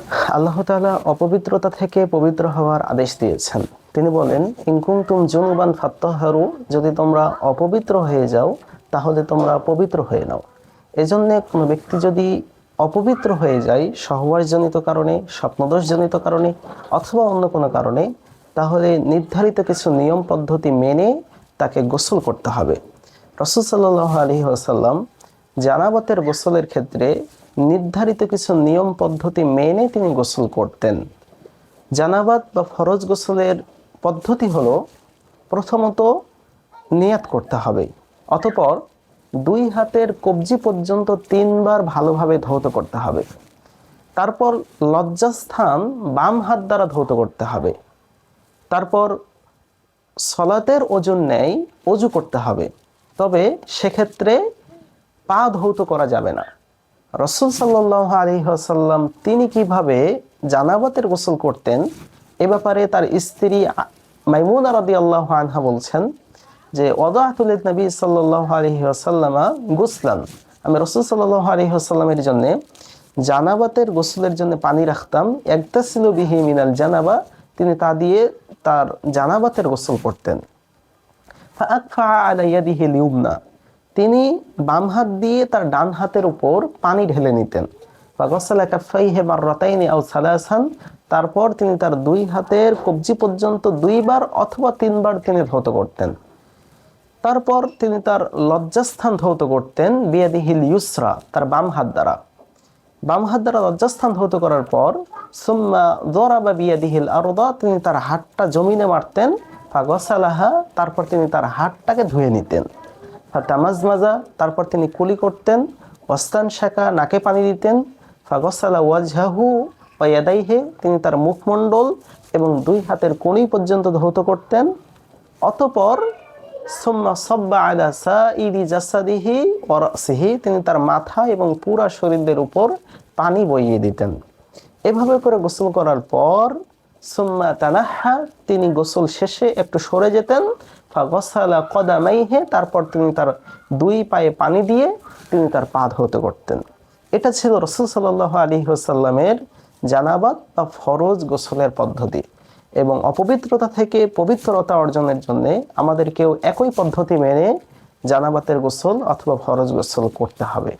আল্লাহ তাআলা অপবিত্রতা থেকে পবিত্র হওয়ার আদেশ দিয়েছেন। তিনি বলেন, ইন কুনতুম জুনুবান ফাত্তাহহারু, যদি তোমরা অপবিত্র হয়ে যাও তাহলে তোমরা পবিত্র হয়ে নাও। এজন্য কোনো ব্যক্তি যদি অপবিত্র হয়ে যায় সহবাসজনিত কারণে, স্বপ্নদোষজনিত কারণে অথবা অন্য কোনো কারণে, তাহলে নির্ধারিত কিছু নিয়ম পদ্ধতি মেনে তাকে গোসল করতে হবে। রাসূল সাল্লাল্লাহু আলাইহি ওয়াসাল্লাম জানাবাতের গোসলের ক্ষেত্রে নির্ধারিত কিছু নিয়ম পদ্ধতি মেনে তিনি গোসল করতেন। জানাবাত বা ফরজ গোসলের পদ্ধতি হলো, প্রথমত নিয়াত করতে হবে, অতঃপর দুই হাতের কবজি পর্যন্ত 3 বার ভালোভাবে ধৌত করতে হবে। তারপর লজ্জাস্থান বাম হাত দ্বারা ধৌত করতে হবে। তারপর সলাতের ওজন নেয় অজু করতে হবে, তবে সেক্ষেত্রে পা ধৌত করা যাবে না। রাসূল সাল্লাল্লাহু আলাইহি ওয়াসাল্লাম তিনি কিভাবে জানাবাতের গোসল করতেন এ ব্যাপারে তার স্ত্রী মাইমুনা রাদিয়াল্লাহু আনহা বলছেন যে, ওয়াদাতু লিন-নবী সাল্লাল্লাহু আলাইহি ওয়াসাল্লামা গুসলান, আমি রাসূল সাল্লাল্লাহু আলাইহি ওয়াসাল্লামের জন্য জানাবাতের গোসলের জন্য পানি রাখতাম, ইয়াগতাসিলু বিহি মিনাল জানাবা, তিনি তা দিয়ে তার জানাবাতের গোসল করতেন। ফাআকফা আলা ইয়াদিহিল ইউমনা, তিনি বাম হাত দিয়ে তার ডান হাতের উপর পানি ঢেলে নিতেন। ফাগাসালা কাফাইহি মাররাতাইনি আও সালাসান, তারপর তিনি তার দুই হাতের কবজি পর্যন্ত 2 বার অথবা 3 বার তিনি ধৌত করতেন। তারপর তিনি তার লজ্জাস্থান ধৌত করতেন বিয়াদিহিল ইউসরা, তার বাম হাত দ্বারা। বাম হাত দ্বারা লজ্জাস্থান ধৌত করার পর সুম্মা যরাবা বিয়াদিহিল আরদা, তিনি তার হাতটা জমিনে মারতেন। ফাগাসালাহা, তারপর তিনি তার হাতটাকে ধুয়ে নিতেন। ফাতামাজমাজা, তারপর তিনি কুলি করতেন। ওয়াস্তানশাকা, নাকে পানি দিতেন। ফাগাসালা ওয়াজহাহু ওয়া ইয়াদাইহি, তিনি তার মুখমণ্ডল এবং 2 হাতের কনুই পর্যন্ত ধৌত করতেন। অতঃপর সুম্মা সাব্বা আলা সাইরি জাসাদিহি ওয়া রাসিহি, তিনি তার মাথা এবং পুরা শরীরের উপর পানি বইয়ে দিতেন। এভাবে করে গোসল করার পর সুম্মা তানাহা, তিনি গোসল শেষে একটু সরে যেতেন। ফাগাসালা কদামাইহি, তারপর তিনি তার 2 পায়ে পানি দিয়ে তিনি তার পা ধৌত করতেন। এটা ছিল রাসূল সাল্লাল্লাহু আলাইহি ওয়াসাল্লামের জানাবাত বা ফরজ গোসলের পদ্ধতি। এবং অপবিত্রতা থেকে পবিত্রতা অর্জনের জন্য আমাদেরকেও একই পদ্ধতি মেনে জানাবাতের গোসল অথবা ফরজ গোসল করতে হবে।